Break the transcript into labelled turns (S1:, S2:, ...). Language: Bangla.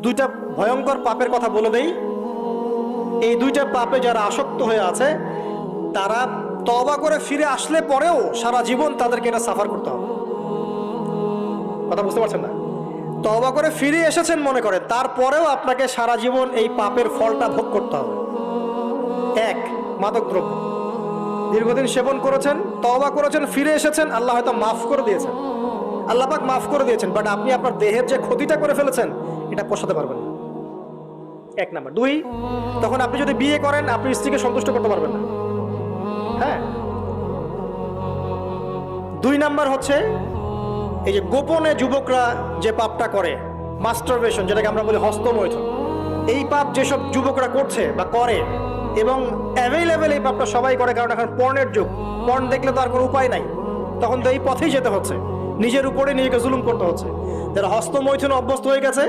S1: দুইটা ভয়ঙ্কর পাপের কথা বলে দেই। এই দুইটা পাপে যারা আসক্ত হয়ে আছে তারা তওবা করে ফিরে আসলে পরেও সারা জীবন তাদেরকে এটা সাফার করতে হবে। কথা বুঝতে পারছেন না? তওবা করে ফিরে এসেছেন মনে করেন, তারপরেও আপনাকে সারা জীবন এই পাপের ফলটা ভোগ করতে হবে। এক, মাদকদ্রব্য দীর্ঘদিন সেবন করেছেন, তওবা করেছেন, ফিরে এসেছেন, আল্লাহ হয়তো মাফ করে দিয়েছেন, আল্লাহ পাক মাফ করে দিয়েছেন, বাট আপনি আপনার দেহের যে ক্ষতিটা করে ফেলেছেন এটা পোষাতে পারবেন না। এক নাম্বার। দুই, তখন আপনি যদি বিয়ে করেন আপনি স্ত্রীকে সন্তুষ্ট করতে পারবেন না। হ্যাঁ। দুই নাম্বার হচ্ছে এই যে গোপনে যুবকরা যে পাপটা করে, মাস্টারবেশন, যেটাকে আমরা বলি হস্তমৈথুন, এই পাপ যেসব যুবকরা করছে বা করে, এবং অ্যাভেলেবেল এই পাপটা সবাই করে, কারণ এখন পর্নের যুগ, পর্ন দেখলে তো আর কোনো উপায় নাই, তখন তো এই পথেই যেতে হচ্ছে, নিজের উপরে নিজেকে জুলুম করতে হচ্ছে। যারা হস্তমৈথুনে অভ্যস্ত হয়ে গেছে